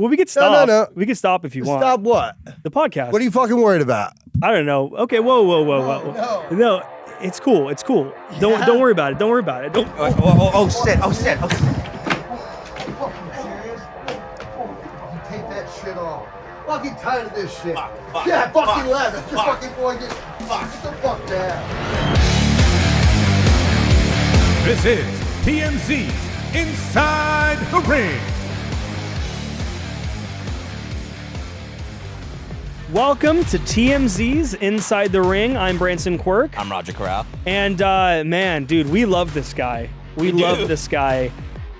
Well, we could stop. No. We could stop if you want. Stop what? The podcast. What are you fucking worried about? I don't know. Okay, whoa. No, it's cool. Don't worry about it. Don't worry about it. Don't. Oh shit. Are you fucking serious? Take that shit off. Fucking tired of this shit. Fucking left. That's your fucking boy. Get the fuck down. This is TMZ Inside the Ring. Welcome to TMZ's Inside the Ring. I'm Branson Quirk. I'm Roger Corral. And man, dude, we love this guy. We love this guy.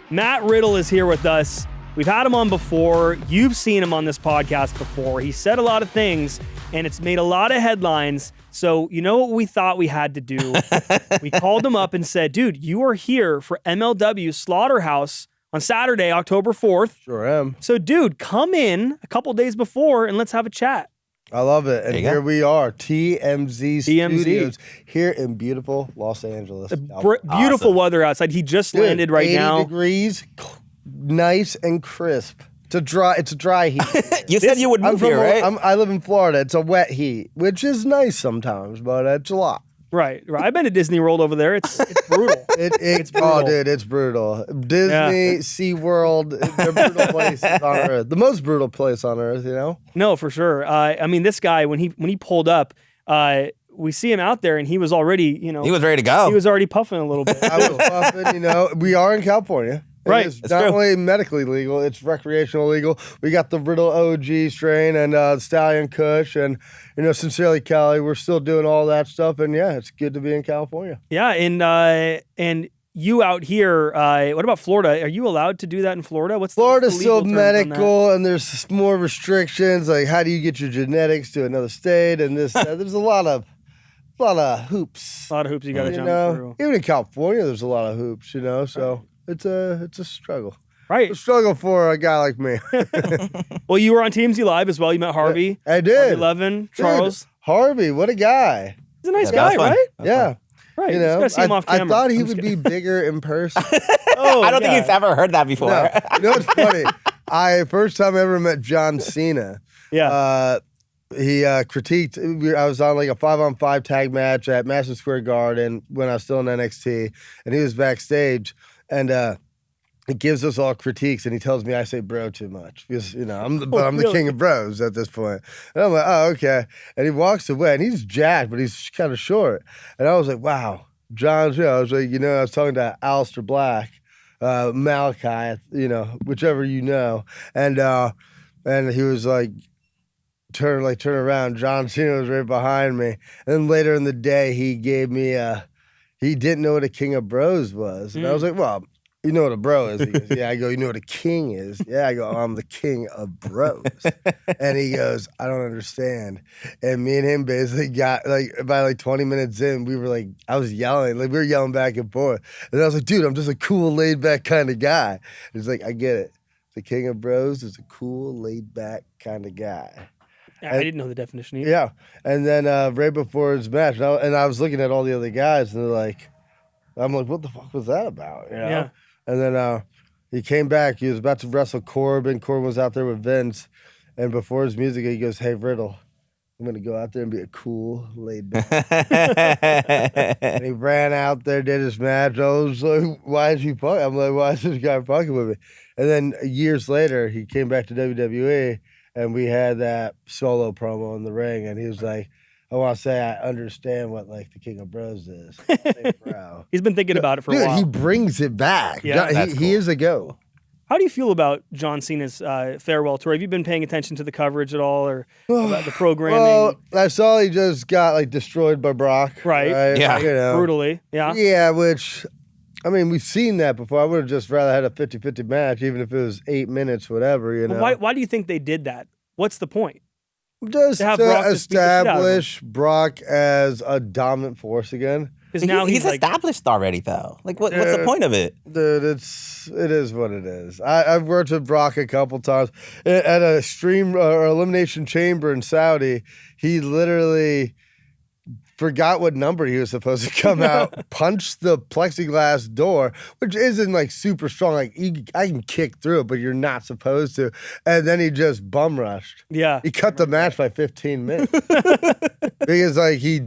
Matt Riddle is here with us. We've had him on before. You've seen him on this podcast before. He said a lot of things, and it's made a lot of headlines. So you know what we thought we had to do? We called him up and said, dude, you are here for MLW Slaughterhouse on Saturday, October 4th. Sure am. So, dude, come in a couple days before and let's have a chat. I love it. And here we are, TMZ Studios, here in beautiful Los Angeles. Beautiful weather outside. He just landed right 80 now. 80 degrees, nice and crisp. It's a dry heat. You said you would move here, right? I live in Florida. It's a wet heat, which is nice sometimes, but it's a lot. Right. I've been to Disney World over there. It's brutal. It's brutal. Oh, dude, it's brutal. Disney, SeaWorld, they're brutal places on Earth. The most brutal place on Earth, you know? No, for sure. I mean, this guy, when he pulled up, we see him out there, and he was already, he was ready to go. He was already puffing a little bit. I was puffing, We are in California. Right. It's not only medically legal, it's recreational legal. We got the Riddle OG strain and Stallion Kush and, Sincerely Cali. We're still doing all that stuff. And yeah, it's good to be in California. Yeah. And you out here, what about Florida? Are you allowed to do that in Florida? Florida's still medical and there's more restrictions. Like how do you get your genetics to another state? And this, there's a lot of hoops. A lot of hoops you got to jump through. Even in California, there's a lot of hoops, so. Right. It's a struggle. Right. It's a struggle for a guy like me. Well, you were on TMZ Live as well. You met Harvey. I did. 11, Charles. Harvey, what a guy. He's a nice guy, right? Yeah. Right. You gotta see him off camera. I thought he would be bigger in person. I don't think he's ever heard that before. No. You know what's funny? First time I ever met John Cena. Yeah. He critiqued. I was on like a 5-on-5 tag match at Madison Square Garden when I was still in NXT, and he was backstage. And he gives us all critiques, and he tells me I say bro too much because I'm the king of bros at this point. And I'm like, oh okay. And he walks away, and he's jacked, but he's kind of short. And I was like, wow, John's. I was like, I was talking to Aleister Black, Malachi, whichever and he was like. Turn around. John Cena was right behind me. And then later in the day, he gave me he didn't know what a king of bros was. And I was like, well, you know what a bro is? He goes, yeah. I go, you know what a king is? Yeah. I go, I'm the king of bros. And he goes, I don't understand. And me and him basically got by 20 minutes in, we were like, I was yelling, we were yelling back and forth. And I was like, dude, I'm just a cool, laid back kind of guy. And he's like, I get it. The king of bros is a cool, laid back kind of guy. I didn't know the definition either. Yeah. And then right before his match, and I was looking at all the other guys, and I'm like, what the fuck was that about? Yeah. And then he came back. He was about to wrestle Corbin. Corbin was out there with Vince. And before his music, he goes, hey, Riddle, I'm going to go out there and be a cool, laid back. And he ran out there, did his match. I was like, why is he fucking? I'm like, why is this guy fucking with me? And then years later, he came back to WWE. And we had that solo promo in the ring, and he was like, I want to say I understand what, the King of Bros is. Bro. He's been thinking about it for a while. He brings it back. Yeah, he is a go. How do you feel about John Cena's farewell tour? Have you been paying attention to the coverage at all, or about the programming? Well, I saw he just got, destroyed by Brock. Right. Yeah. Brutally. Yeah. Yeah, which... I mean, we've seen that before. I would have just rather had a 50-50 match, even if it was 8 minutes, whatever, Why do you think they did that? What's the point? Just to establish Brock as a dominant force again. Because now he's established already, though. What's the point of it? Dude, it is what it is. I've worked with Brock a couple times. At a stream or elimination chamber in Saudi, he literally forgot what number he was supposed to come out, punched the plexiglass door, which isn't like super strong. Like I can kick through it, but you're not supposed to. And then he just bum rushed. Yeah. He cut the match by 15 minutes. Because like he's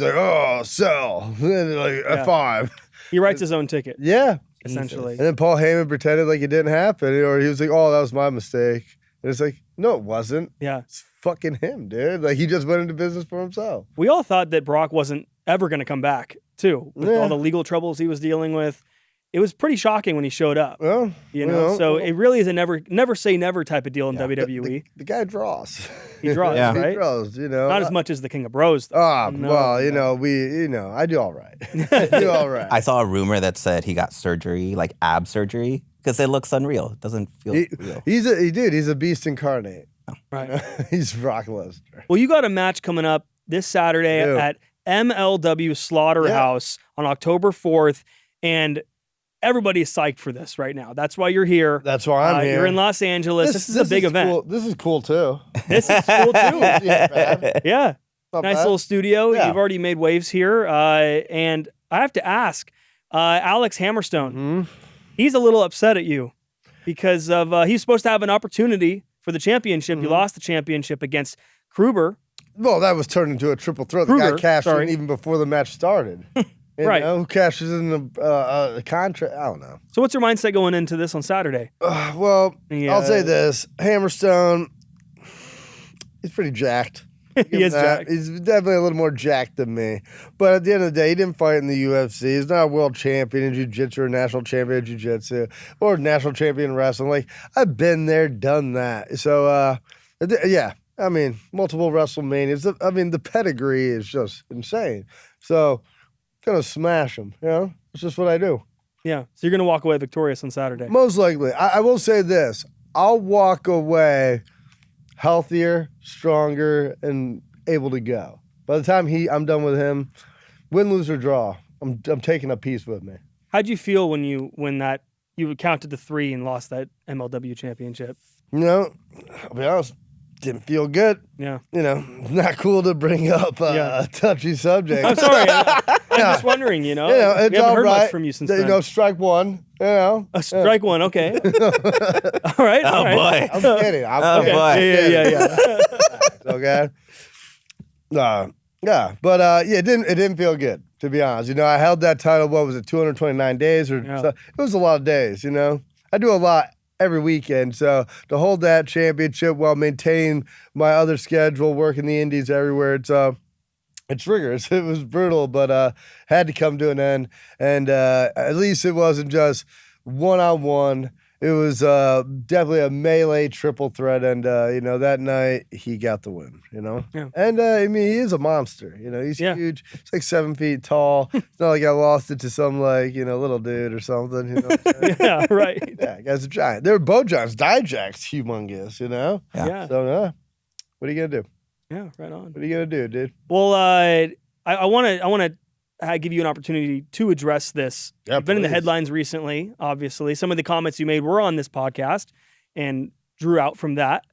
like, oh, sell. Like a 5. He writes his own ticket. Yeah. Essentially. And then Paul Heyman pretended like it didn't happen. Or he was like, oh, that was my mistake. And it's like, no, it wasn't. Yeah. It's fucking him, dude. Like, he just went into business for himself. We all thought that Brock wasn't ever going to come back, too, with all the legal troubles he was dealing with. It was pretty shocking when he showed up. Well, you know, so it really is a never say never type of deal in WWE. The guy draws. He draws, right? He draws, you know. Not as much as the King of Bros, though. Well, you know, I do all right. I do all right. I saw a rumor that said he got surgery, like ab surgery, because it looks unreal. It doesn't feel real. He's a beast incarnate. Right. You know? He's Brock Lesnar. Well, you got a match coming up this Saturday at MLW Slaughterhouse on October 4th, and everybody's psyched for this right now. That's why you're here. That's why I'm here. You're in Los Angeles. This is a big event. Cool. This is cool, too. This is cool, too. Yeah. Not nice bad. little studio. Yeah. You've already made waves here. And I have to ask, Alex Hammerstone, he's a little upset at you because of he's supposed to have an opportunity for the championship. You lost the championship against Kruber. Well, that was turned into a triple threat. The guy cashed in even before the match started. Right. Who cashes in the contract? I don't know. So what's your mindset going into this on Saturday? Well, I'll say this. Hammerstone, he's pretty jacked. He is jacked. He's definitely a little more jacked than me. But at the end of the day, he didn't fight in the UFC. He's not a world champion in jiu-jitsu or national champion in jiu-jitsu or national champion in wrestling. Like, I've been there, done that. So, yeah. I mean, multiple WrestleManias. I mean, the pedigree is just insane. So, gonna smash him, you know? It's just what I do. Yeah. So you're gonna walk away victorious on Saturday. Most likely. I will say this. I'll walk away healthier, stronger, and able to go. By the time I'm done with him, win, lose, or draw, I'm taking a piece with me. How'd you feel when you counted to 3 and lost that MLW championship? You know, I'll be honest, didn't feel good. Yeah. You know, not cool to bring up a touchy subject. I'm sorry. I'm just wondering, you know. It's we haven't all heard right. much from you since then. You know, strike one. You know. Strike one, okay. All right. Oh, boy. I'm kidding. Boy. Yeah. Okay. Yeah, but it didn't feel good, to be honest. You know, I held that title. What was it, 229 days or so? It was a lot of days. You know, I do a lot every weekend, so to hold that championship while maintaining my other schedule, working the indies everywhere, it's rigorous. It was brutal, but had to come to an end. And at least it wasn't just one-on-one. It was definitely a melee triple threat, and you know, that night he got the win. You know, and I mean, he is a monster. You know, he's huge. He's like 7 feet tall. It's not like I lost it to some like little dude or something. You know, yeah, right. Yeah, guy's a giant. They're both giants. Dijak's humongous. You know. Yeah. So what are you gonna do? Yeah, right on. What are you gonna do, dude? Well, I want to give you an opportunity to address this. Yeah, You've been in the please. headlines recently, obviously. Some of the comments you made were on this podcast and drew out from that.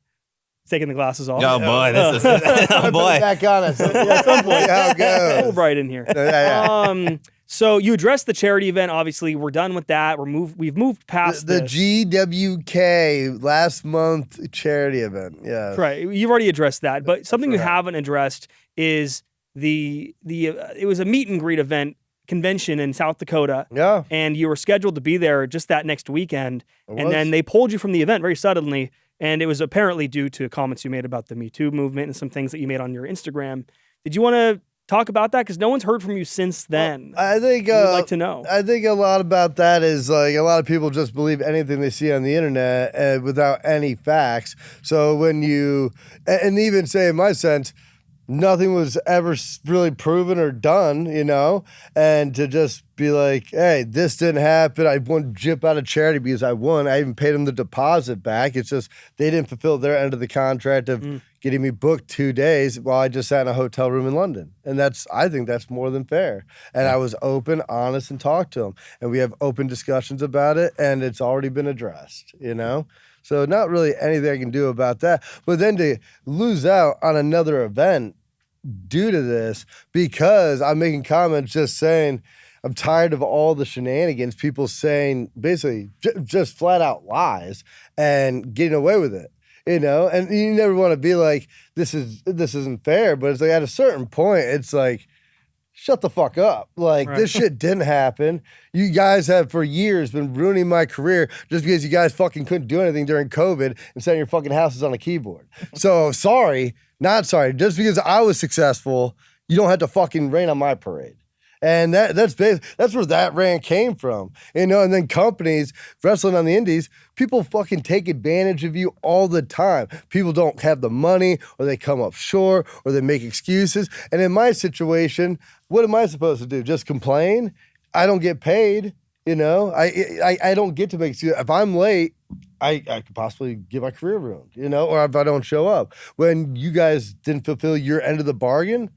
Taking the glasses off. Oh, boy. This is... Oh, boy. Back on it. So, at some point, how it goes. Full bright in here. Yeah. So you addressed the charity event. Obviously, we're done with that. We've moved past the this. GWK last month charity event. Yeah. Right. You've already addressed that. But something you haven't addressed is it was a meet and greet event convention in South Dakota. Yeah. And you were scheduled to be there just that next weekend. And then they pulled you from the event very suddenly. And it was apparently due to comments you made about the Me Too movement and some things that you made on your Instagram. Did you want to talk about that? Because no one's heard from you since then. I think I'd like to know. I think a lot about that is like a lot of people just believe anything they see on the internet without any facts. So when you, and even say in my sense, nothing was ever really proven or done, you know, and to just be like, hey, this didn't happen. I won jip out of charity because I won. I even paid them the deposit back. It's just they didn't fulfill their end of the contract of getting me booked 2 days while I just sat in a hotel room in London. And I think that's more than fair. And I was open, honest, and talked to them. And we have open discussions about it, and it's already been addressed, you know? So not really anything I can do about that. But then to lose out on another event due to this because I'm making comments just saying I'm tired of all the shenanigans, people saying basically just flat out lies and getting away with it. You know, and you never want to be like, this isn't fair, but it's like at a certain point, it's like, shut the fuck up. Like, this shit didn't happen. You guys have for years been ruining my career just because you guys fucking couldn't do anything during COVID and setting your fucking houses on a keyboard. So sorry, not sorry. Just because I was successful, you don't have to fucking rain on my parade. And that's where that rant came from, you know. And then companies wrestling on the indies, people fucking take advantage of you all the time. People don't have the money, or they come up short, or they make excuses. And in my situation, what am I supposed to do? Just complain? I don't get paid, you know. I don't get to make excuses. If I'm late, I could possibly get my career ruined, you know. Or if I don't show up when you guys didn't fulfill your end of the bargain.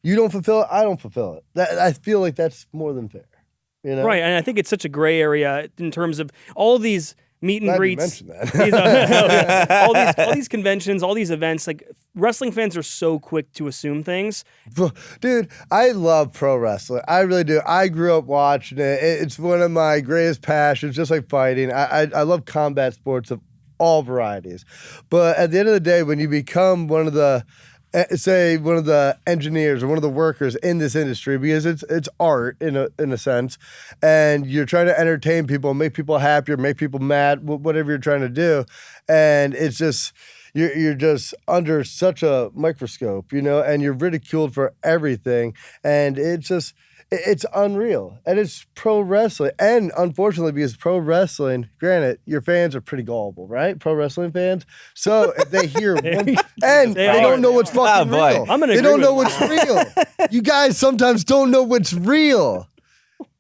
You don't fulfill it, I don't fulfill it. I feel like that's more than fair. You know? Right, and I think it's such a gray area in terms of all these meet and greets, all these conventions, all these events. Like, wrestling fans are so quick to assume things. Dude, I love pro wrestling. I really do. I grew up watching it. It's one of my greatest passions, just like fighting. I love combat sports of all varieties. But at the end of the day, when you become one of the engineers or one of the workers in this industry, because it's art in a sense, and you're trying to entertain people, make people happier, make people mad, whatever you're trying to do, and it's just you're just under such a microscope, you know, and you're ridiculed for everything, and it's unreal. And it's pro wrestling. And unfortunately, because pro wrestling, granted, your fans are pretty gullible, right? Pro wrestling fans. So if they hear one, and they don't know what's fucking real. They don't know what's real. You guys sometimes don't know what's real.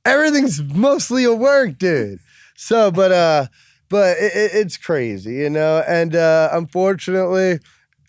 Everything's mostly a work, dude. So, but it's crazy, you know? And unfortunately,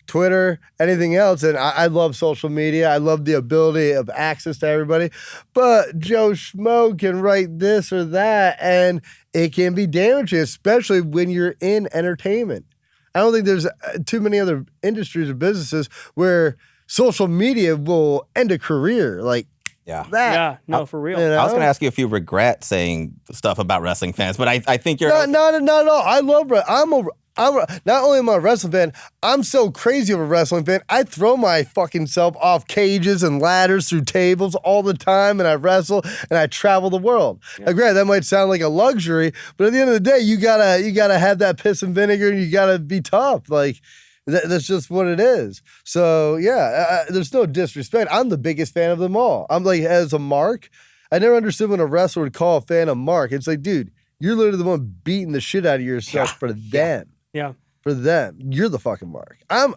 Twitter, anything else, and I love social media. I love the ability of access to everybody. But Joe Schmo can write this or that, and it can be damaging, especially when you're in entertainment. I don't think there's too many other industries or businesses where social media will end a career like that. Yeah, no, for real. You know? I was going to ask you if you regret saying stuff about wrestling fans, but I think you're... Not at all. I love wrestling. Not only am I a wrestling fan, I'm so crazy of a wrestling fan. I throw my fucking self off cages and ladders through tables all the time, and I wrestle and I travel the world. Yeah. Now, granted, that might sound like a luxury, but at the end of the day, you gotta have that piss and vinegar, and you gotta be tough. Like that's just what it is. So yeah, there's no disrespect. I'm the biggest fan of them all. I'm like, as a mark, I never understood when a wrestler would call a fan a mark. It's like, dude, you're literally the one beating the shit out of yourself for them. Yeah. For them. You're the fucking mark. I'm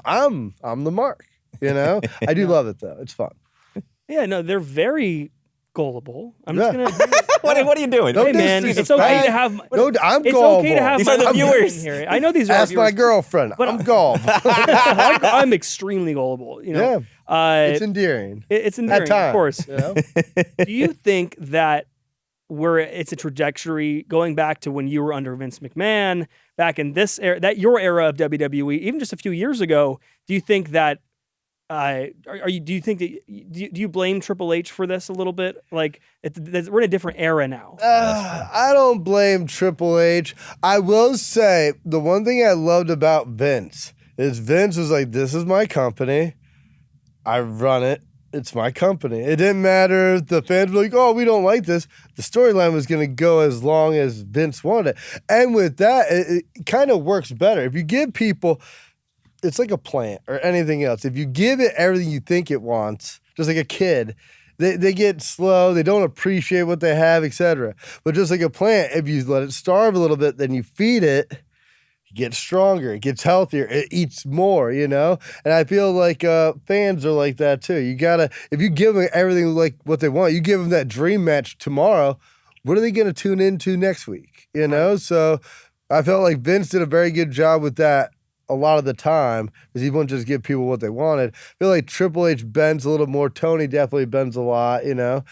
the mark. You know? I do love it though. It's fun. Yeah, no, they're very gullible. I'm just gonna what are you doing? Hey man, it's okay to have I'm it's gullible. okay to have these are the viewers here. I know these are Ask my girlfriend. But I'm gullible. I'm extremely gullible, you know. Yeah. It's endearing. It's endearing, at times, of course. You know? Do you think that it's a trajectory going back to when you were under Vince McMahon, back in this era, that your era of WWE, even just a few years ago? Do you think that do you blame Triple H for this a little bit? Like we're in a different era now. I don't blame Triple H. I will say the one thing I loved about Vince is Vince was like, "This is my company. I run it. It's my company." It didn't matter if the fans were like, "Oh, we don't like this." The storyline was going to go as long as Vince wanted it. And with that, it kind of works better. If you give people, it's like a plant or anything else. If you give it everything you think it wants, just like a kid, they get slow, they don't appreciate what they have, etc. But just like a plant, if you let it starve a little bit, then you feed it, it gets stronger, it gets healthier, it eats more, you know? And I feel like fans are like that too. You gotta, if you give them everything like what they want, you give them that dream match tomorrow, what are they gonna tune into next week, you know? So I felt like Vince did a very good job with that a lot of the time, because he wouldn't just give people what they wanted. I feel like Triple H bends a little more. Tony definitely bends a lot, you know.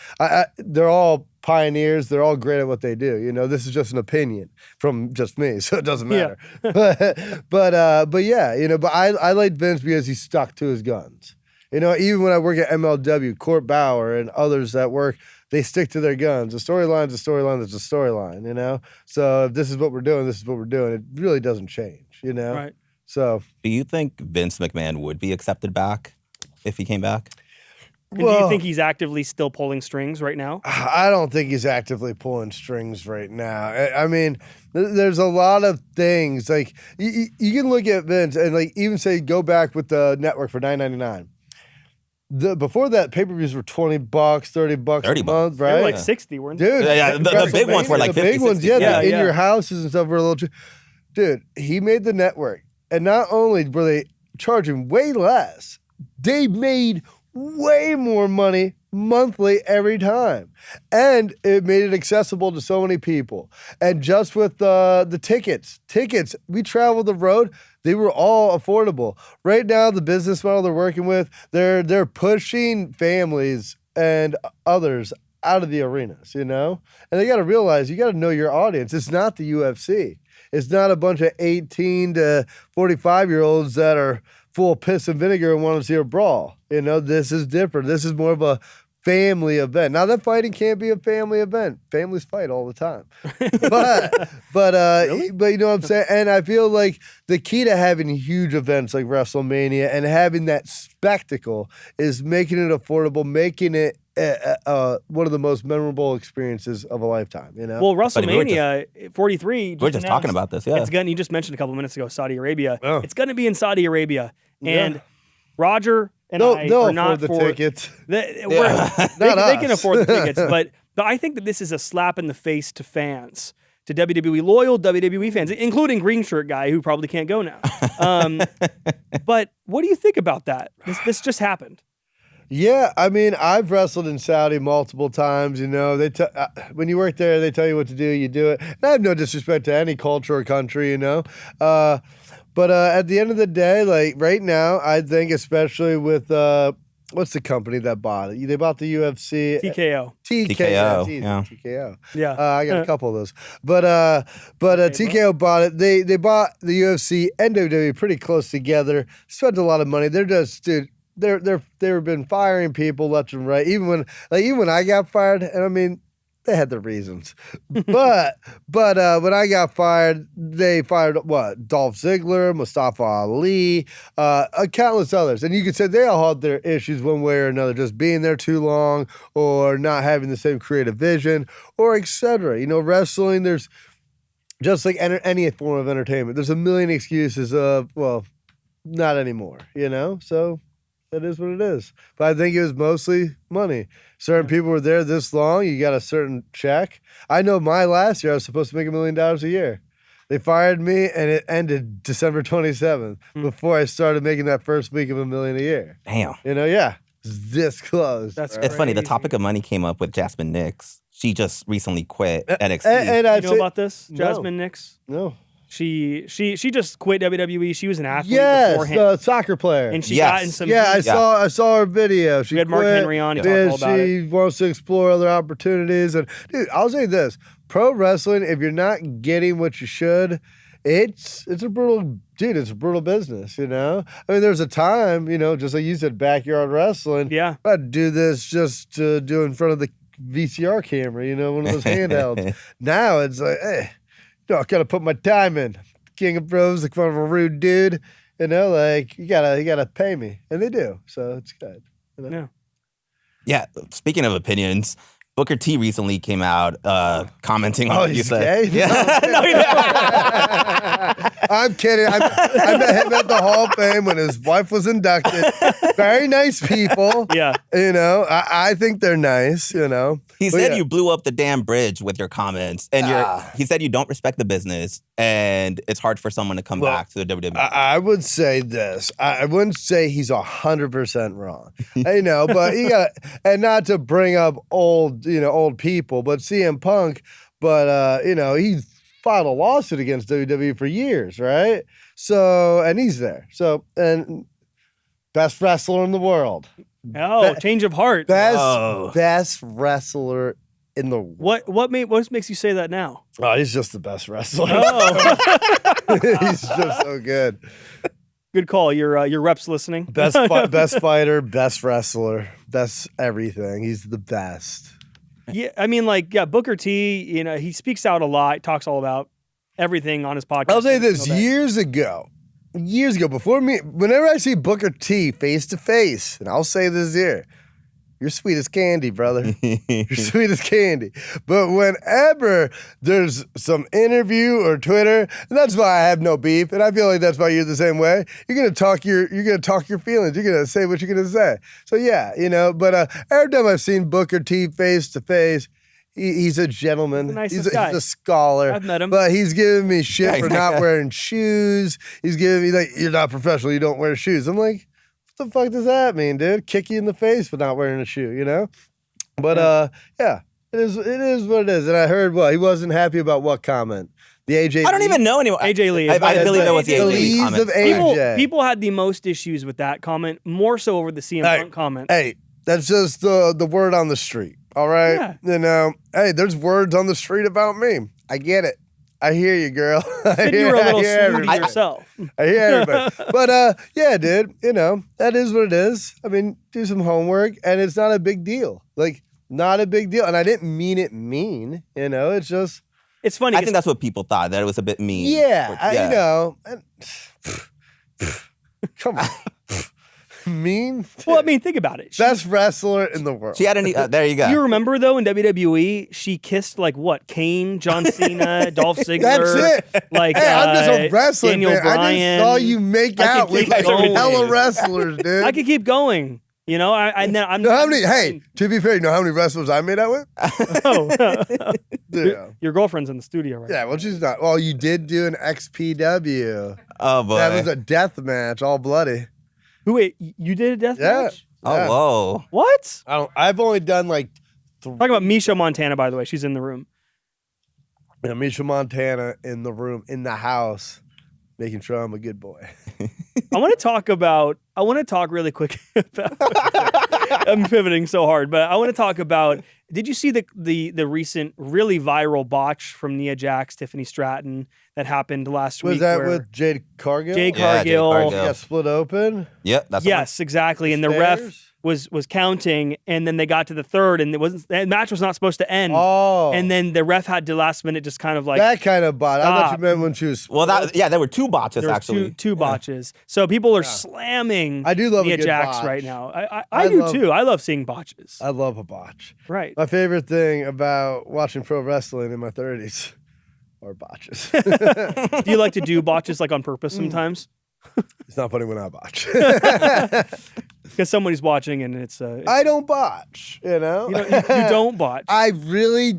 They're all pioneers. They're all great at what they do. You know, this is just an opinion from just me, so it doesn't matter. Yeah. But yeah, you know, but I like Vince because he stuck to his guns. You know, even when I work at MLW, Court Bauer and others that work, they stick to their guns. A storyline's a storyline that's a storyline, you know? So if this is what we're doing, this is what we're doing. It really doesn't change, you know? Right. So. Do you think Vince McMahon would be accepted back if he came back? And do you think he's actively still pulling strings right now? I don't think he's actively pulling strings right now. I mean, there's a lot of things. Like, you can look at Vince and, like, even say go back with the network for $9.99. Before that, pay-per-views were $20, $30 a month, right? They were like 60, weren't they? Dude, Yeah, the big ones were like 50, the big ones, 60. yeah, Yeah, in your houses and stuff were a little. Dude, he made the network, and not only were they charging way less, they made way more money monthly every time, and it made it accessible to so many people. And just with the tickets, we traveled the road. They were all affordable. Right now, the business model they're working with, they're pushing families and others out of the arenas, you know? And they got to realize, you got to know your audience. It's not the UFC. It's not a bunch of 18 to 45-year-olds that are full of piss and vinegar and want to see a brawl. You know, this is different. This is more of a family event. Now, that fighting can't be a family event. Families fight all the time. But you know what I'm saying? And I feel like the key to having huge events like WrestleMania and having that spectacle is making it affordable, making it one of the most memorable experiences of a lifetime, you know? Well, WrestleMania 43. We're just talking about this, yeah. It's gonna, you just mentioned a couple minutes ago, Saudi Arabia. Oh. It's going to be in Saudi Arabia. And Yeah. Roger and I they'll are not afford the for tickets. They Not can us. afford the tickets, but I think that this is a slap in the face to fans, to WWE, loyal WWE fans, including Green Shirt guy who probably can't go now. But what do you think about that? This just happened. Yeah, I mean, I've wrestled in Saudi multiple times. You know, when you work there, they tell you what to do, you do it. And I have no disrespect to any culture or country, you know. But at the end of the day, like right now, I think especially with what's the company that bought it? They bought the UFC. TKO. TKO, Geez, yeah. TKO. Yeah. I got a couple of those. But TKO bought it. They bought the UFC and WWE pretty close together. Spent a lot of money. They're just, dude. They've been firing people left and right. Even when I got fired, and I mean, they had their reasons. but when I got fired, they fired Dolph Ziggler, Mustafa Ali, countless others. And you could say they all had their issues one way or another, just being there too long or not having the same creative vision or etc. You know, wrestling, there's just like any form of entertainment. There's a million excuses of, well, not anymore, you know? So that is what it is. But I think it was mostly money. Certain people were there this long. You got a certain check. I know my last year, I was supposed to make $1 million a year. They fired me, and it ended December 27th before I started making that first week of $1 million a year. Damn. You know, yeah. This close. That's It's funny. The crazy. topic of money came up with Jasmine Nix. She just recently quit NXT. And You I'd know say, about this, No. Jasmine Nix? No. She just quit WWE. She was an athlete Yes, beforehand. the soccer player. And she Yes. got in some Yeah, heat. I saw her video. She We had Mark quit, Henry on. He and talked all about she wants to explore other opportunities. And dude, I'll say this: pro wrestling, if you're not getting what you should, it's a brutal, dude. It's a brutal business. You know, I mean, there's a time, you know, just like you said, backyard wrestling. Yeah. I'd do this just to do in front of the VCR camera. You know, one of those handhelds. Now it's like, hey, no, I gotta put my time in. King of Bros, like kind of a rude dude, you know, like you gotta pay me, and they do, so it's good. You know? Yeah. Yeah. Speaking of opinions, Booker T recently came out commenting on what you he's said. gay? Yeah. No, he I'm kidding. I met him at the Hall of Fame when his wife was inducted. Very nice people. Yeah. You know, I think they're nice. You know, He But said yeah. you blew up the damn bridge with your comments, and he said you don't respect the business, and it's hard for someone to come Well, back to the WWE. I would say this. I wouldn't say he's 100% wrong. You know, but you got, and not to bring up old people, but CM Punk, but you know, he filed a lawsuit against WWE for years, right? So, and he's there. So, and best wrestler in the world. Oh, change of heart. Best wrestler in the world. What makes you say that now? Oh, he's just the best wrestler. Oh. He's just so good. Good call. Your rep's listening. Best fighter, best wrestler, best everything. He's the best. Yeah, I mean, Booker T, he speaks out a lot, talks all about everything on his podcast. I'll say this, years ago, before me, whenever I see Booker T face to face, and I'll say this here, you're sweet as candy, brother. You're sweet as candy. But whenever there's some interview or Twitter, and that's why I have no beef, and I feel like that's why you're the same way. You're gonna talk your feelings. You're gonna say what you're gonna say. So yeah, But every time I've seen Booker T face to face, he's a gentleman. He's a scholar. I've met him. But he's giving me shit for not wearing shoes. He's giving me you're not professional. You don't wear shoes. I'm like, what the fuck does that mean, dude? Kick you in the face for not wearing a shoe, But yeah, it is what it is. And I heard he wasn't happy about what comment? The AJ. I don't even know anyone. AJ Lee. I believe that was the AJ Lee comment. Of AJ. People had the most issues with that comment, more so over the CM Punk comment. Hey, that's just the word on the street. All right, Yeah. Hey, there's words on the street about me. I get it. I hear you, girl. You were a little snooty yourself. I hear everybody. But yeah, dude, that is what it is. I mean, do some homework, and it's not a big deal. Not a big deal. And I didn't mean it mean, it's just. It's funny. I think that's what people thought, that it was a bit mean. Yeah, come on. Mean? Well, I mean, think about it. Best wrestler in the world. She had there you go. You remember, though, in WWE, she kissed, Kane, John Cena, Dolph Ziggler. That's it. Hey, I'm just a wrestler, Daniel man. Bryan. I just saw you make out with hella wrestlers, dude. I could keep going. I'm how many? Hey, to be fair, you know how many wrestlers I made out with? Your girlfriend's in the studio right now. Yeah, well, she's not. Well, you did do an XPW. Oh, boy. That was a death match, all bloody. Wait, you did a death match? Oh, whoa. What? I've only done Talking about Misha Montana, by the way. She's in the room. Yeah, Misha Montana in the room, in the house, making sure I'm a good boy. I want to talk really quick about, I'm pivoting so hard, but I want to talk about, did you see the recent really viral botch from Nia Jax, Tiffany Stratton that happened last week? Was that with Jade Cargill? Jade Yeah, Cargill. Jade Cargill. Got split open? Yep, that's Yes, exactly. And the ref was counting, and then they got to the third, and the match was not supposed to end. Oh. And then the ref had to last minute just kind of that kind of bot. I thought you meant when she was split. Well, there were two botches, there was actually. two botches. So people are slamming I do love Nia a good Jax botch. right now. I do too. I love seeing botches. I love a botch. Right. My favorite thing about watching pro wrestling in my 30s are botches. Do you like to do botches on purpose sometimes? It's not funny when I botch. Because somebody's watching and it's I don't botch, you don't botch. I really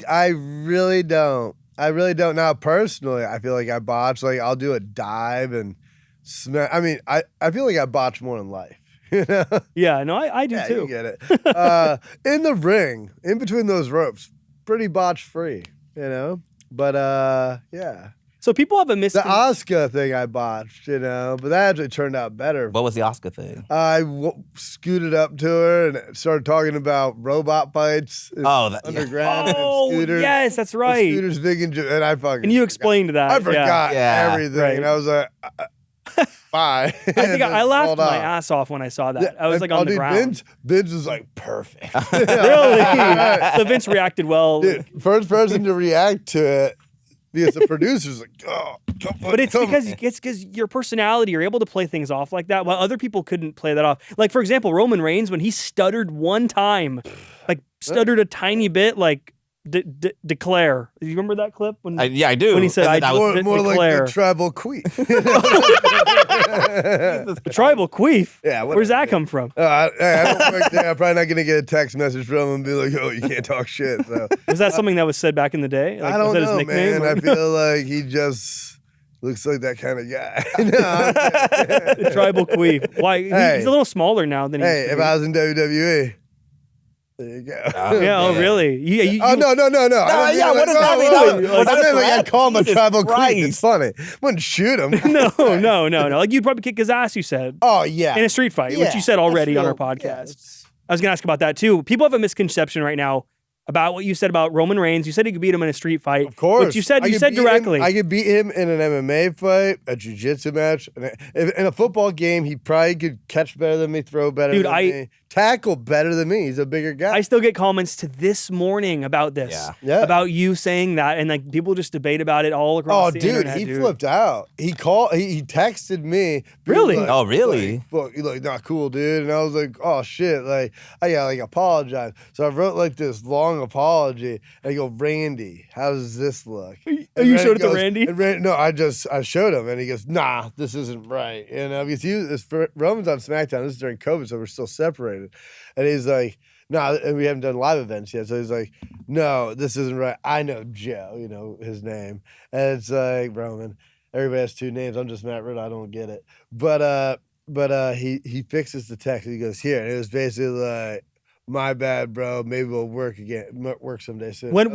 don't. I really don't. Now, personally, I feel like I botch. I'll do a dive and smash. I mean, I feel like I botch more in life. Yeah, no, I do too. You get it. In the ring, in between those ropes, pretty botch free, But yeah. So people have a The Asuka thing I botched, but that actually turned out better. What was the Oscar thing? I scooted up to her and started talking about robot fights. Underground. and scooters. Yes, that's right. Scooters big and I fucking. And you explained that. I forgot Yeah. everything. Right. And I was like, bye. I think I laughed my ass off when I saw that. I was on the ground. Vince was perfect. Really? So Vince reacted well. Dude, first person to react to it. Because the producer's oh, come on. But it's because your personality, you're able to play things off like that, while other people couldn't play that off. For example, Roman Reigns, when he stuttered one time, stuttered a tiny bit, declare. Do you remember that clip? Yeah, I do. When he said, "I more declare." like the tribal queef. The tribal queef? Yeah. Where's that come from? I don't work there. I'm probably not going to get a text message from him and be like, "Oh, you can't talk shit." So. Was that something that was said back in the day? I don't was that know, his nickname? man. I feel like he just looks like that kind of guy. The tribal queef. Why? He's a little smaller now than he used to if be. I was in WWE. There you go. Yeah, oh, really? No. No, yeah, what does that mean? I mean, I'd call him a Jesus tribal queef. Christ. It's funny. Wouldn't shoot him. No. You'd probably kick his ass, you said. Oh, yeah. In a street fight, which you said already on our podcast. I was going to ask about that too. People have a misconception right now. about what you said about Roman Reigns. You said he could beat him in a street fight. Of course. But you said I directly. could beat him in an MMA fight, a jiu-jitsu match. In a football game, he probably could catch better than me, throw better than me, tackle better than me. He's a bigger guy. I still get comments to this morning about this. Yeah. About you saying that. And like people just debate about it all across the internet. He flipped out. He texted me. Really? Like, Oh, really? Look, you look not cool, dude. And I was like, oh shit. Like, I gotta like apologize. So I wrote like this long apology. And I go, Randy, how does this look? Oh, you showed it to Randy? No, I showed him, and he goes, nah, this isn't right. You know, because Roman's on SmackDown. This is during COVID, so we're still separated. And he's like, no, and we haven't done live events yet. So he's like, no, this isn't right. I know Joe, you know his name. And it's like, Roman, everybody has two names. I'm just Matt Riddle. I don't get it. But he fixes the text. He goes, here. And it was basically like, my bad, bro. Maybe we'll work someday soon. When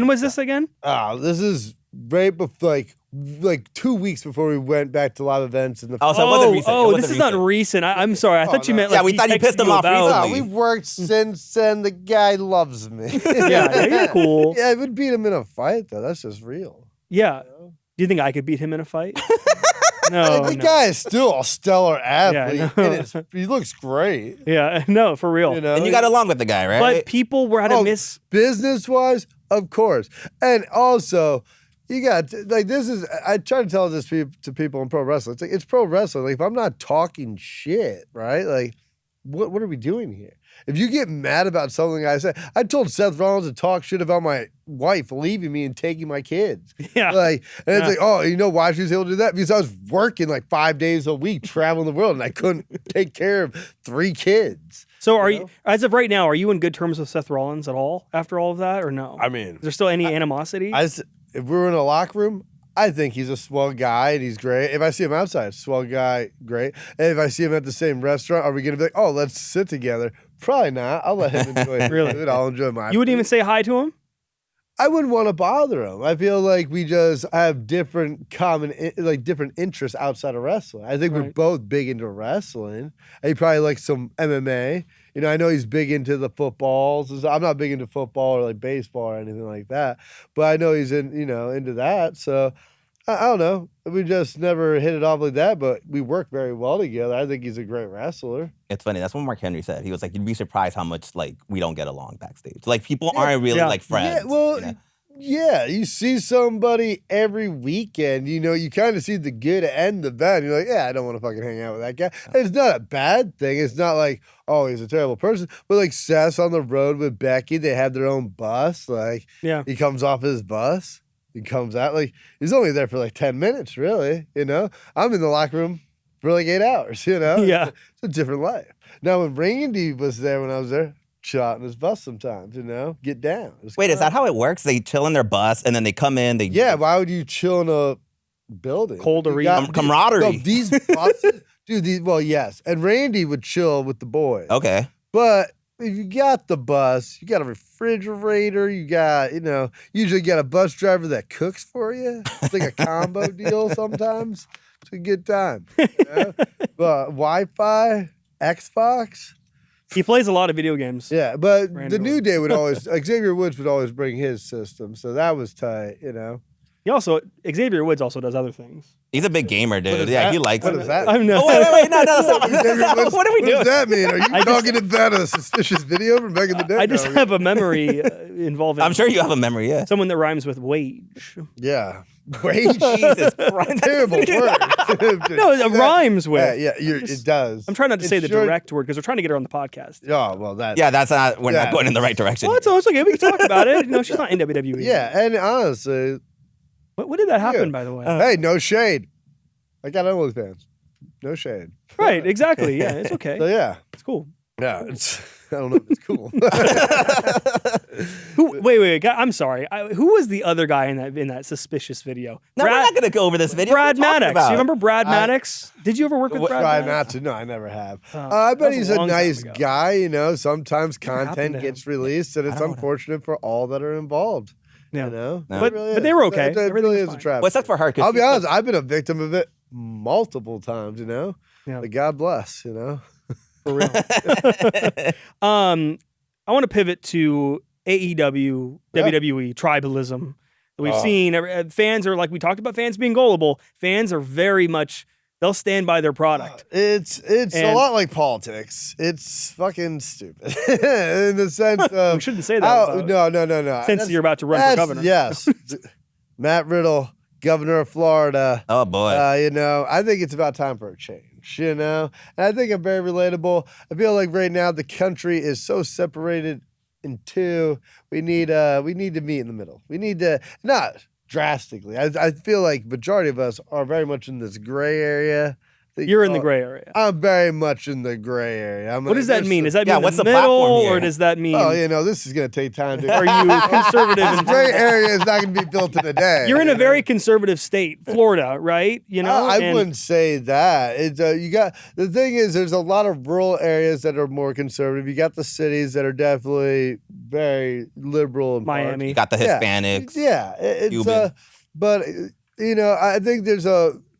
was this again? This is right before, like 2 weeks before we went back to live events. So it wasn't recent. Oh, this is not recent. I'm sorry. I thought you meant like yeah, we thought you pissed him off recently. We've worked since, and the guy loves me. yeah, you're cool. Yeah, I would beat him in a fight, though. That's just real. Yeah. Do you think I could beat him in a fight? No, the guy is still a stellar athlete. Yeah, He looks great. Yeah, no, for real. You know? And you got along with the guy, right? But people were at a miss. Business-wise, of course. And also, you got, like, this is, I try to tell this to people in pro wrestling. It's like, it's pro wrestling. Like, if I'm not talking shit, right? Like, what are we doing here? If you get mad about something I said, I told Seth Rollins to talk shit about my wife leaving me and taking my kids. Yeah. Like, and it's like, oh, you know why she was able to do that? Because I was working like 5 days a week, traveling the world, and I couldn't take care of 3 kids. So are you, as of right now, are you in good terms with Seth Rollins at all after all of that, or no? I mean, is there still any animosity? If we're in a locker room, I think he's a swell guy and he's great. If I see him outside, swell guy, great. And if I see him at the same restaurant, are we going to be like, oh, let's sit together? Probably not. I'll let him enjoy his food. I'll enjoy my You wouldn't even say hi to him? I wouldn't want to bother him. I feel like we just have different different interests outside of wrestling. I think we're both big into wrestling. And he probably likes some MMA. You know, I know he's big into the footballs. I'm not big into football or like baseball or anything like that, but I know he's into that. So I don't know. We just never hit it off like that, but we work very well together. I think he's a great wrestler. It's funny. That's what Mark Henry said. He was like, you'd be surprised how much like we don't get along backstage. Like people aren't really like friends. Yeah, well, you know? yeah, you see somebody every weekend, you know, you kind of see the good and the bad. You're like, yeah, I don't want to fucking hang out with that guy. And it's not a bad thing. It's not like, oh, he's a terrible person. But like Seth's on the road with Becky. They have their own bus. Like, he comes off his bus. He comes out. Like, he's only there for like 10 minutes, really, you know? I'm in the locker room for like 8 hours, you know? Yeah. It's a different life. Now, when Randy was there when I was there, chill out in his bus sometimes, you know? Get down. Wait, is that how it works? They chill in their bus and then they come in. Yeah, why would you chill in a building? Cold arena. Camaraderie. No, these buses, dude, well, yes. And Randy would chill with the boys. Okay. But if you got the bus, you got a refrigerator, you got, usually got a bus driver that cooks for you. It's like a combo deal sometimes. It's a good time. You know? But Wi-Fi, Xbox. He plays a lot of video games. Yeah, but Randy the New Day would always, Xavier Woods would always bring his system. So that was tight, you know. Xavier Woods also does other things. He's a big gamer, dude. Yeah, he likes What it. does that I'm mean? not. Oh, wait, no, stop. What are we doing? What does that mean? Are you talking about a suspicious video from back in the day? I just have a memory involving. I'm sure you have a memory, yeah. Someone that rhymes with wage. Yeah. Wage? Jesus Christ. Terrible word. No, it rhymes with. Yeah, it does. I'm trying not to say the direct word because we're trying to get her on the podcast. Oh, well, that. Yeah, we're not going in the right direction. Well, it's okay. We can talk about it. No, she's not in WWE. Yeah, and honestly. When did that happen, by the way? Hey, no shade. I got OnlyFans. No shade. Right, exactly. Yeah, it's okay. So, yeah. It's cool. Yeah, I don't know if it's cool. Wait, I'm sorry. Who was the other guy in that suspicious video? No, we're not going to go over this video. Brad Maddox. You remember Brad Maddox? Did you ever work with Brad Try Maddox? not to. No, I never have. I bet he's a nice guy, you know. Sometimes content gets released, and it's unfortunate for all that are involved. Yeah. You know? No. But they were okay. It really is a trap. What's that for her? I'll be honest, I've been a victim of it multiple times, you know? Yeah. Like, God bless, you know? For real. I want to pivot to AEW, Yeah. WWE, tribalism that we've seen. Fans are, like we talked about, fans being gullible. Fans are very much, they'll stand by their product. It's a lot like politics. It's fucking stupid in the sense of. We shouldn't say that. No. Since you're about to run for governor. Yes. Matt Riddle, governor of Florida. Oh boy. I think it's about time for a change. And I think I'm very relatable. I feel like right now the country is so separated in two. We need to meet in the middle. We need to, not drastically. I feel like majority of us are very much in this gray area. You're in the gray area. I'm very much in the gray area. What does that mean? Does that mean what's the the middle, platform here? or does that mean? Oh, this is going to take time. Are you conservative? This gray area is not going to be built in a day. You're in a very conservative state, Florida, right? I wouldn't say that. It's the thing is, there's a lot of rural areas that are more conservative. You got the cities that are definitely very liberal. In Miami. parts. You got the Hispanics. Yeah, it's Cuban. but I think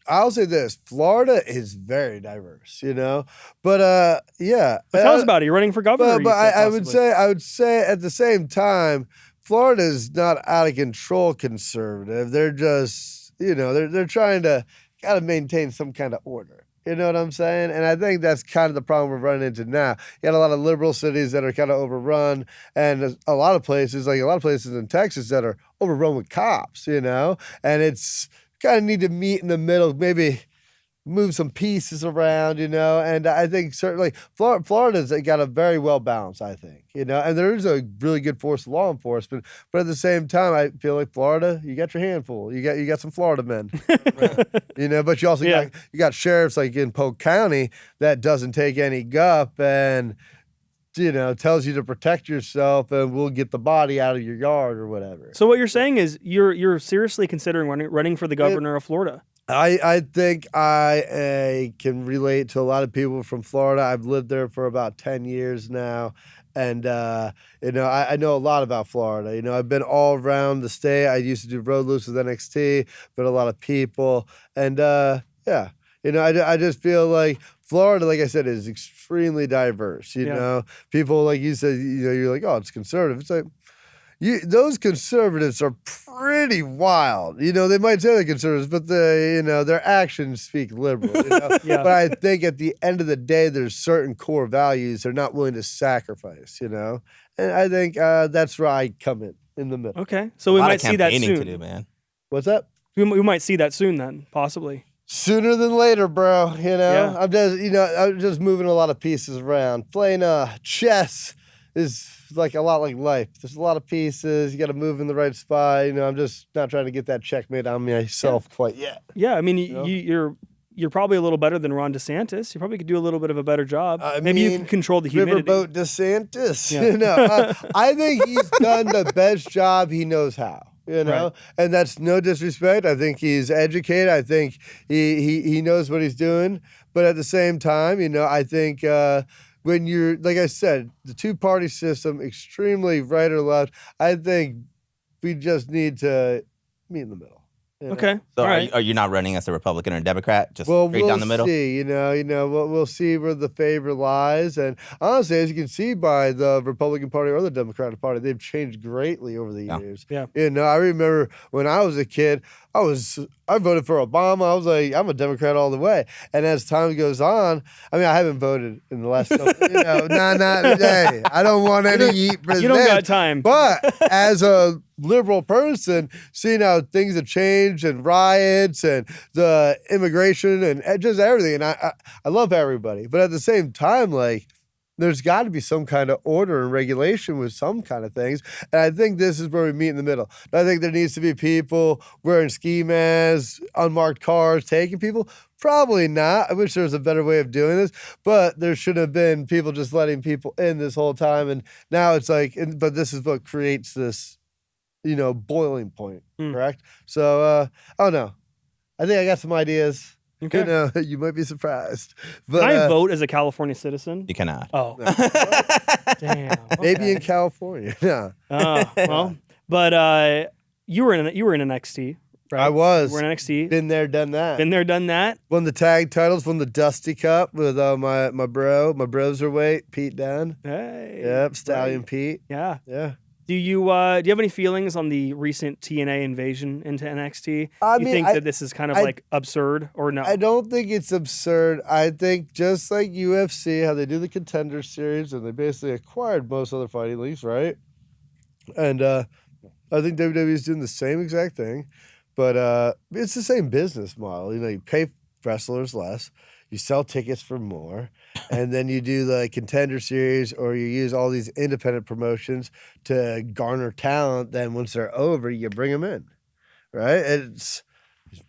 I'll say this: Florida is very diverse, But yeah. Tell us about it. You're running for governor. But I would say at the same time, Florida is not out of control conservative. They're just they're trying to gotta maintain some kind of order. You know what I'm saying? And I think that's kind of the problem we're running into now. You got a lot of liberal cities that are kind of overrun, and a lot of places in Texas that are overrun with cops. And it's kind of need to meet in the middle, maybe move some pieces around, and I think certainly Florida's got a very well balanced, I think, and there is a really good force of law enforcement, but at the same time, I feel like Florida, you got your handful, you got some Florida men, but you also got sheriffs like in Polk County that doesn't take any guff and tells you to protect yourself and we'll get the body out of your yard or whatever. So what you're saying is you're seriously considering running for the governor of Florida? I think I can relate to a lot of people from Florida. I've lived there for about 10 years now. And, I know a lot about Florida. I've been all around the state. I used to do road loops with NXT, but a lot of people. And, I just feel like Florida, like I said, is extremely diverse. People, like you said, you're like, oh, it's conservative. It's like, those conservatives are pretty wild. They might say they're conservatives, but their actions speak liberal. But I think at the end of the day, there's certain core values they're not willing to sacrifice. And I think that's where I come in the middle. Okay, so we might see that soon. To do, man. What's that? We might see that soon, then possibly. Sooner than later, bro. Yeah. I'm just moving a lot of pieces around. Playing chess is like a lot like life. There's a lot of pieces. You got to move in the right spot. I'm just not trying to get that checkmate on myself quite yet. Yeah, I mean, you're probably a little better than Ron DeSantis. You probably could do a little bit of a better job. Maybe you can control the humidity. Riverboat DeSantis. Yeah. I think he's done the best job he knows how. Right. And that's no disrespect. I think he's educated. I think he knows what he's doing. But at the same time, I think when you're, like I said, the two-party system, extremely right or left, I think we just need to meet in the middle. Okay. So all right. are you not running as a Republican or a Democrat? Just Well, straight down the middle? See, we'll see where the favor lies. And honestly, as you can see by the Republican Party or the Democratic Party, they've changed greatly over the years. Yeah. I remember when I was a kid, I voted for Obama. I was like, I'm a Democrat all the way. And as time goes on, I haven't voted in the last couple, not today. I don't want any heat for You don't got time. But as a liberal person, seeing how things have changed and riots and the immigration and just everything. And I love everybody. But at the same time, like, there's got to be some kind of order and regulation with some kind of things. And I think this is where we meet in the middle. I think there needs to be people wearing ski masks, unmarked cars, taking people. Probably not. I wish there was a better way of doing this. But there should have been people just letting people in this whole time. And now it's like, but this is what creates this, boiling point, correct? So, I don't know. I think I got some ideas. Okay. You might be surprised. But, Can I vote as a California citizen? You cannot. Oh. Damn. Maybe in okay. California. Yeah. Oh, well. But you were in NXT, right? I was. You were in NXT. Been there, done that. Been there, done that. Won the tag titles, won the Dusty Cup with my bros are weight, Pete Dunne. Hey. Yep, Stallion right. Pete. Yeah. Yeah. Do you have any feelings on the recent TNA invasion into NXT? You think that this is kind of like absurd or no? I don't think it's absurd. I think just like UFC, how they do the Contender Series, and they basically acquired most other fighting leagues, right? And I think WWE is doing the same exact thing, but it's the same business model. You pay wrestlers less, you sell tickets for more, and then you do the Contender Series, or you use all these independent promotions to garner talent. Then once they're over, you bring them in, right? It's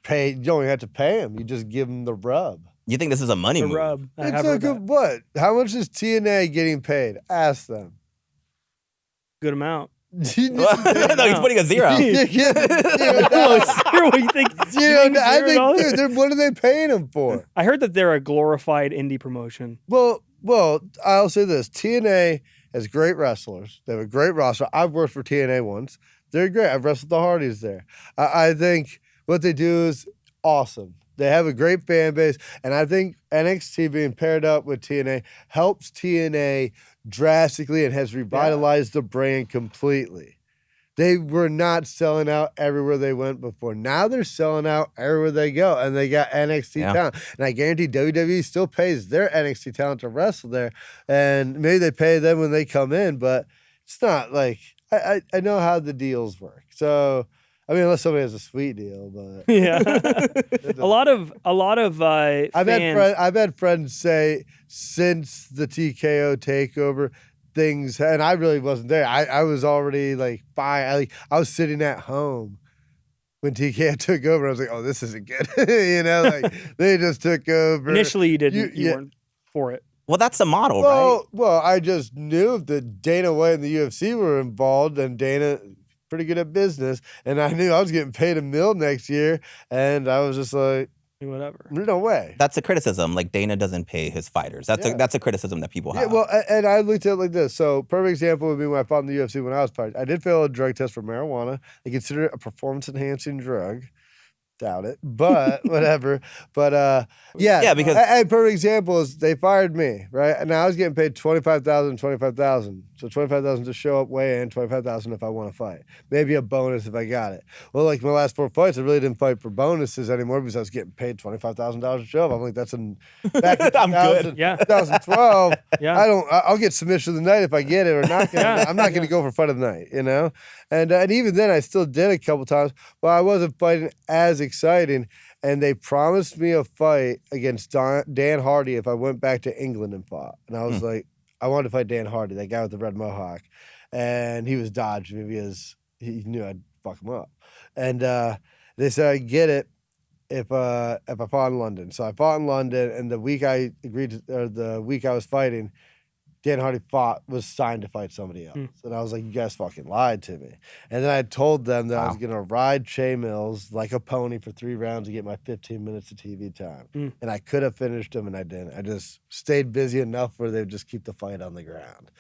pay. You don't even have to pay them. You just give them the rub. You think this is a money move? Rub. It's a good what? How much is TNA getting paid? Ask them. Good amount. No, he's putting a zero. What do you think? I think, dude, what are they paying them for? I heard that they're a glorified indie promotion. Well, I'll say this: TNA has great wrestlers. They have a great roster. I've worked for TNA once. They're great. I've wrestled the Hardys there. I think what they do is awesome. They have a great fan base, and I think NXT being paired up with TNA helps TNA drastically and has revitalized the brand completely. They were not selling out everywhere they went before. Now they're selling out everywhere they go, and they got NXT talent. And I guarantee WWE still pays their NXT talent to wrestle there, and maybe they pay them when they come in, but it's not like I know how the deals work. So, I mean, unless somebody has a sweet deal, but yeah, a lot of fans. I've had friends say since the TKO takeover, things, and I really wasn't there. I was already like fine. I was sitting at home when TKO took over. I was like, oh, this isn't good. Like they just took over. Initially, you didn't. You weren't for it. Well, that's the model, right? Well, I just knew that Dana White and the UFC were involved, and Dana pretty good at business, and I knew I was getting paid $1 million next year, and I was just like, whatever. No way. That's a criticism. Like Dana doesn't pay his fighters. That's a criticism that people have. Yeah, well, and I looked at it like this. So, perfect example would be when I fought in the UFC when I was fighting. I did fail a drug test for marijuana. They consider it a performance-enhancing drug. Doubt it, but whatever. But yeah, because perfect example is they fired me, right? And I was getting paid $25,000. So $25,000 to show up, weigh in, $25,000 if I want to fight. Maybe a bonus if I got it. Well, like my last 4 fights, I really didn't fight for bonuses anymore because I was getting paid $25,000 to show up. I'm like, that's back in I'm good. Yeah. 2012. Yeah. I'll get submission of the night if I get it or not. I'm not going to go for fight of the night, And even then, I still did a couple times, but I wasn't fighting as exciting. And they promised me a fight against Dan Hardy if I went back to England and fought. And I was like, I wanted to fight Dan Hardy, that guy with the red mohawk. And he was dodging me because he knew I'd fuck him up. And they said I'd get it if I fought in London. So I fought in London, and the week I was fighting, Dan Hardy was signed to fight somebody else. And I was like, you guys fucking lied to me. And then I told them that I was going to ride Shea Mills like a pony for 3 rounds to get my 15 minutes of TV time. And I could have finished them, and I didn't. I just stayed busy enough where they would just keep the fight on the ground.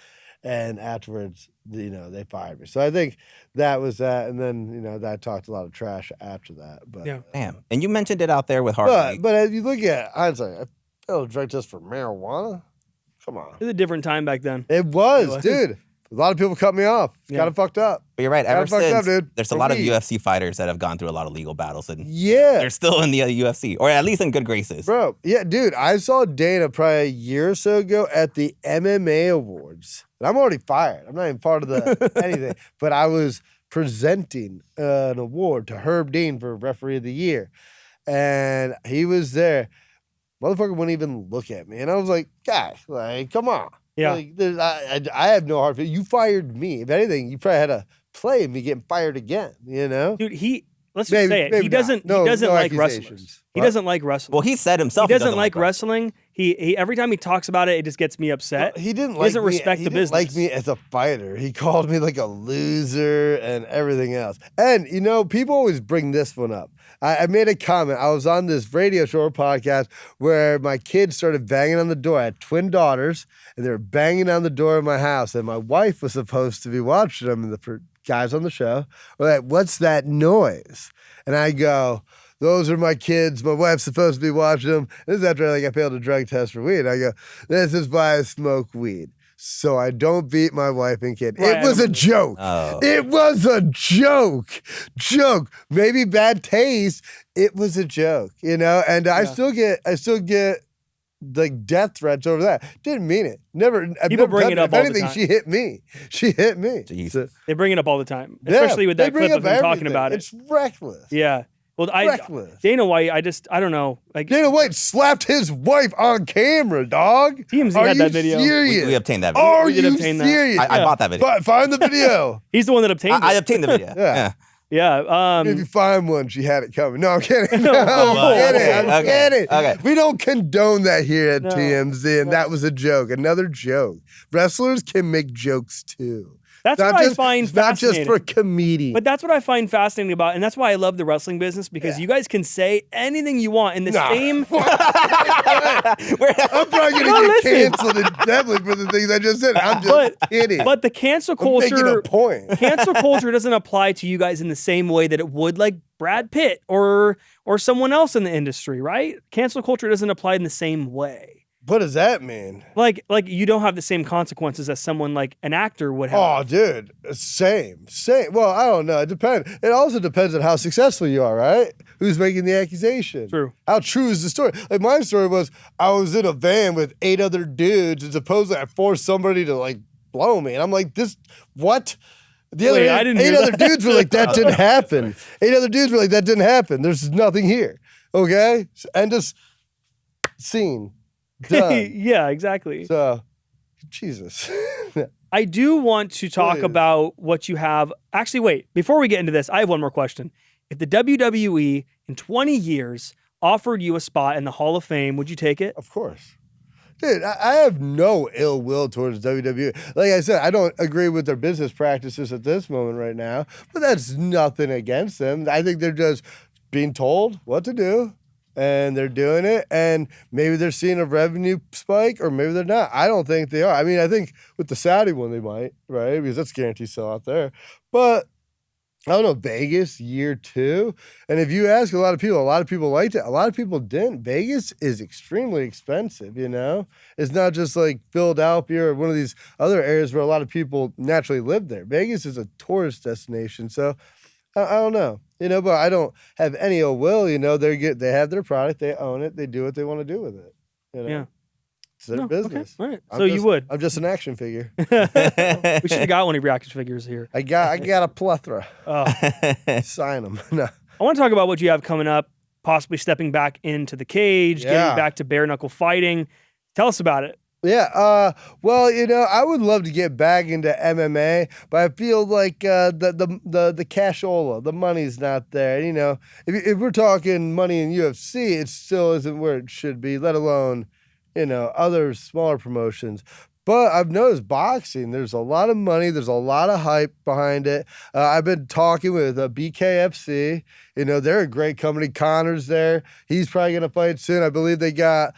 And afterwards, they fired me. So I think that was that. And then, I talked a lot of trash after that. But damn. And you mentioned it out there with Hardy. But as you look at hindsight, I failed a drug test for marijuana. Come on. It was a different time back then. It was, dude. A lot of people cut me off. Got it fucked up. But you're right. Ever since, dude. There's a lot of UFC fighters that have gone through a lot of legal battles, and yeah, they're still in the UFC, or at least in good graces. Bro, yeah, dude. I saw Dana probably a year or so ago at the MMA Awards. And I'm already fired. I'm not even part of the anything. But I was presenting an award to Herb Dean for Referee of the Year. And he was there. Motherfucker wouldn't even look at me. And I was like, guy, like, come on. Yeah. Like, I have no hard feelings. You fired me. If anything, you probably had a play in me getting fired again, Dude, let's just say it. He doesn't like wrestlers. He doesn't like wrestling. Well, he said himself he doesn't like wrestling. He every time he talks about it, it just gets me upset. He doesn't respect the business. Like me as a fighter. He called me like a loser and everything else. And people always bring this one up. I made a comment. I was on this radio show or podcast where my kids started banging on the door. I had twin daughters, and they were banging on the door of my house. And my wife was supposed to be watching them, and the guys on the show were like, "What's that noise?" And I go, "Those are my kids. My wife's supposed to be watching them." This is after I failed a drug test for weed. I go, "This is why I smoke weed." so I don't beat my wife and kid. Right, It was a joke. Oh. It was a joke. Maybe bad taste. It was a joke, and I still get like death threats over that. Didn't mean it. People bring it up If all the anything, time. she hit me. Jesus. They bring it up all the time, especially with they that bring clip of up him talking everything. about it. It's reckless. Yeah. Well, Reckless. Dana White, I don't know. Like Dana White slapped his wife on camera, dog. TMZ Are had you that video. serious? We obtained that video. Are We did you obtain that. serious? I bought that video. Find the video. He's the one that obtained I it. obtained the video. Yeah. Yeah. If you find one, she had it coming. No, I'm kidding. No, Oh, I'm kidding. I'm okay, kidding. okay. We don't condone that here at No. TMZ, and that was a joke. Another joke. Wrestlers can make jokes too. That's Not what I just- find it's not just fascinating. for comedians. But that's what I find fascinating about, and that's why I love the wrestling business, because you guys can say anything you want in the Nah. same. I'm probably No, gonna get listen. canceled indefinitely for the things I just said. I'm just kidding. But the cancel I'm making culture, a point. cancel culture doesn't apply to you guys in the same way that it would like Brad Pitt or someone else in the industry, right? Cancel culture doesn't apply in the same way. What does that mean? Like you don't have the same consequences as someone like an actor would have. Oh, dude, same. Well, I don't know. It depends. It also depends on how successful you are, right? Who's making the accusation? True. How true is the story? Like my story was, I was in a van with 8 other dudes, and supposedly I forced somebody to like blow me, and I'm like, what? The Wait, other I didn't 8 hear other that. dudes were like, that didn't happen. 8 other dudes were like, that didn't happen. There's nothing here. Okay, end of scene. Done. Yeah, exactly. So, Jesus. I do want to talk Please. about what you have. Actually, wait, before we get into this, I have one more question. If the WWE in 20 years offered you a spot in the Hall of Fame, would you take it? Of course. Dude, I have no ill will towards WWE. Like I said, I don't agree with their business practices at this moment right now, but that's nothing against them. I think they're just being told what to do, and they're doing it, and maybe they're seeing a revenue spike, or maybe they're not. I don't think they are. I mean, I think with the Saudi one they might, right? Because that's guaranteed sell out there. But I don't know, Vegas, year 2. And if you ask a lot of people liked it. A lot of people didn't. Vegas is extremely expensive, It's not just like Philadelphia or one of these other areas where a lot of people naturally live there. Vegas is a tourist destination. So I don't know, but I don't have any ill will, they have their product, they own it, they do what they want to do with it. Yeah. It's their No, business. Okay. All right. I'm So just- you would. I'm just an action figure. We should have got one of your action figures here. I got a plethora. Oh. Sign them. No. I want to talk about what you have coming up, possibly stepping back into the cage, Yeah. getting back to bare knuckle fighting. Tell us about it. Yeah, well, I would love to get back into MMA, but I feel like the cashola, the money's not there. If we're talking money in UFC, it still isn't where it should be, let alone, other smaller promotions. But I've noticed boxing, there's a lot of money, there's a lot of hype behind it. I've been talking with BKFC. They're a great company. Connor's there. He's probably going to fight soon. I believe they got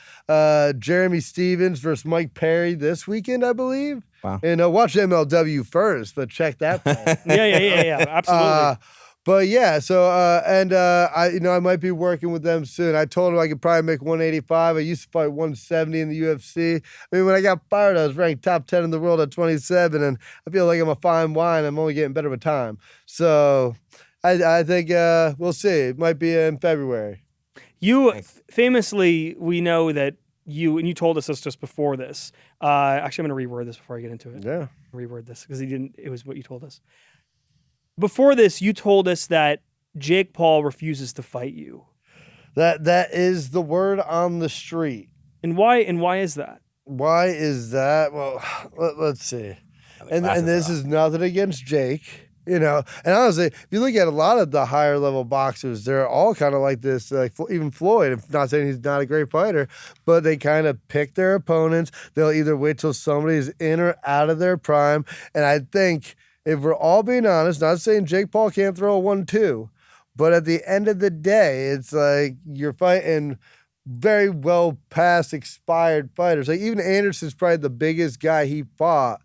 Jeremy Stevens versus Mike Perry this weekend, I believe. Wow. Watch MLW first, but check that fight. Yeah. Absolutely. But yeah, so I might be working with them soon. I told him I could probably make 185. I used to fight 170 in the UFC. I mean, when I got fired, I was ranked top 10 in the world at 27, and I feel like I'm a fine wine. I'm only getting better with time. So I think we'll see. It might be in February. You famously, we know that you told us this just before this. Actually, I'm going to reword this before I get into it. Yeah. Reword this because it was what you told us. Before this, you told us that Jake Paul refuses to fight you. That is the word on the street. And why is that? Why is that? Well, let's see. And this is nothing against Jake, And honestly, if you look at a lot of the higher level boxers, they're all kind of like this, like even Floyd. I'm not saying he's not a great fighter, but they kind of pick their opponents. They'll either wait till somebody's in or out of their prime. And I think if we're all being honest, not saying Jake Paul can't throw a 1-2, but at the end of the day, it's like you're fighting very well past expired fighters. Like even Anderson's probably the biggest guy he fought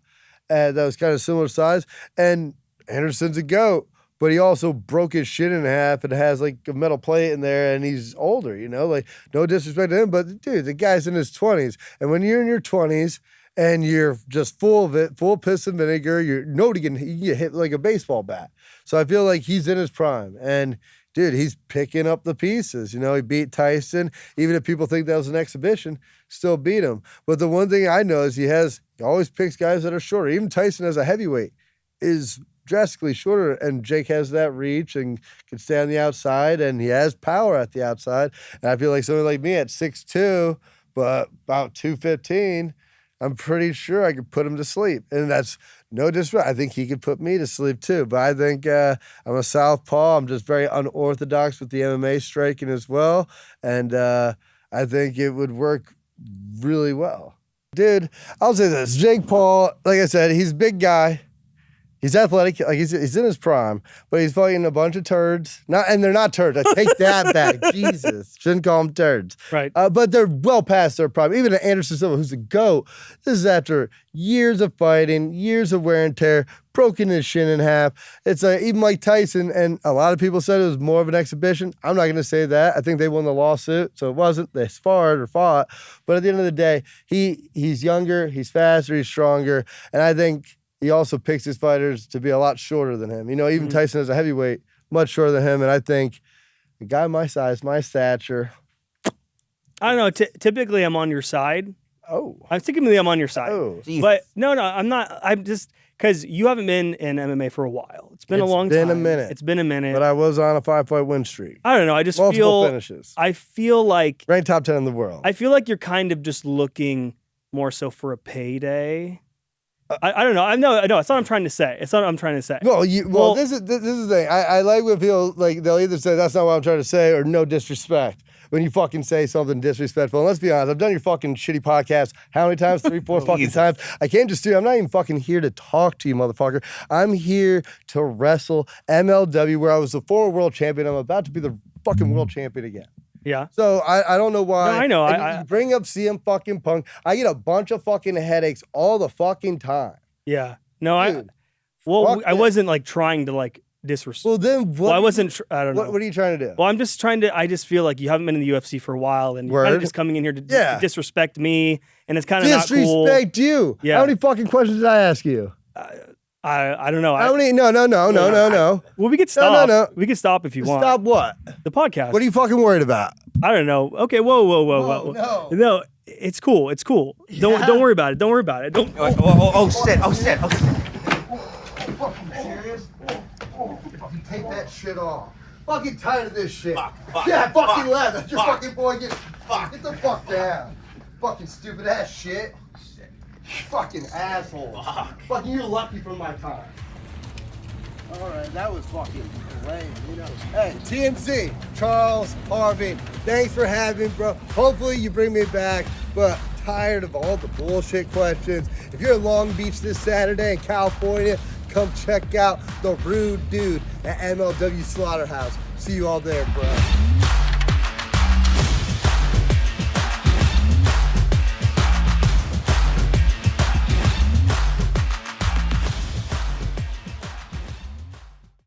that was kind of similar size. And Anderson's a GOAT, but he also broke his shin in half and has like a metal plate in there, and he's older, Like no disrespect to him, but dude, the guy's in his 20s. And when you're in your 20s and you're just full of it, full of piss and vinegar. You can get hit like a baseball bat. So I feel like he's in his prime. And dude, he's picking up the pieces. You know, he beat Tyson. Even if people think that was an exhibition, still beat him. But the one thing I know is he always picks guys that are shorter. Even Tyson as a heavyweight is drastically shorter, and Jake has that reach and can stay on the outside, and he has power at the outside. And I feel like someone like me at 6'2", but about 215, I'm pretty sure I could put him to sleep. And that's no disrespect. I think he could put me to sleep too. But I think I'm a southpaw. I'm just very unorthodox with the MMA striking as well. And I think it would work really well. Dude, I'll say this. Jake Paul, like I said, he's a big guy. He's athletic, like he's in his prime, but he's fighting a bunch of turds. And they're not turds. I take that back. Jesus, shouldn't call them turds. Right. But they're well past their prime. Even Anderson Silva, who's the GOAT, this is after years of fighting, years of wear and tear, broken his shin in half. It's even Mike Tyson, and a lot of people said it was more of an exhibition. I'm not going to say that. I think they won the lawsuit, so it wasn't. They sparred or fought. But at the end of the day, he's younger, he's faster, he's stronger, and I think he also picks his fighters to be a lot shorter than him. You know, even Tyson as a heavyweight, much shorter than him. And I think a guy my size, my stature. I don't know. Typically, I'm on your side. Oh. Typically, I'm on your side. Oh. But no, I'm not. I'm just, because you haven't been in MMA for a while. It's been a long time. It's been a minute. It's been a minute. But I was on a 5-fight win streak. I don't know. I just Multiple finishes. I feel like. Ranked top 10 in the world. I feel like you're kind of just looking more so for a payday. I don't know. I know. It's not what I'm trying to say. It's not what I'm trying to say. Well, this is the thing. I like when people, like, they'll either say that's not what I'm trying to say or no disrespect when you fucking say something disrespectful. And let's be honest, I've done your fucking shitty podcast how many times? 3, 4 fucking times. I can't just do it. I'm not even fucking here to talk to you, motherfucker. I'm here to wrestle MLW, where I was the former world champion. I'm about to be the fucking world champion again. Yeah. So I don't know why. No, I know. You bring up CM fucking Punk. I get a bunch of fucking headaches all the fucking time. Yeah. No, Dude, I wasn't like trying to like disrespect. Well, then what? Well, I wasn't. I don't know. What are you trying to do? Well, I'm just trying to. I just feel like you haven't been in the UFC for a while, and you're kind of just coming in here to disrespect me, and it's kind of not cool. Disrespect you. Yeah. How many fucking questions did I ask you? I don't know. How many? No. Well, we could stop. No. We could stop if you want. Stop what? The podcast. What are you fucking worried about? I don't know. Okay. Whoa. No. It's cool. It's cool. Yeah. Don't worry about it. Don't worry about it. Don't. Oh shit. Are you fucking serious? Fucking take that shit off. Fucking tired of this shit. Fucking left. That's your fucking boy. Get the fuck down. Fucking stupid ass shit. Fucking asshole. Fucking you're lucky from my time. Alright, that was fucking lame, you know. Hey, TMZ, Charles, Harvey, thanks for having me, bro. Hopefully you bring me back, but tired of all the bullshit questions. If you're in Long Beach this Saturday in California, come check out the Rude Dude at MLW Slaughterhouse. See you all there, bro.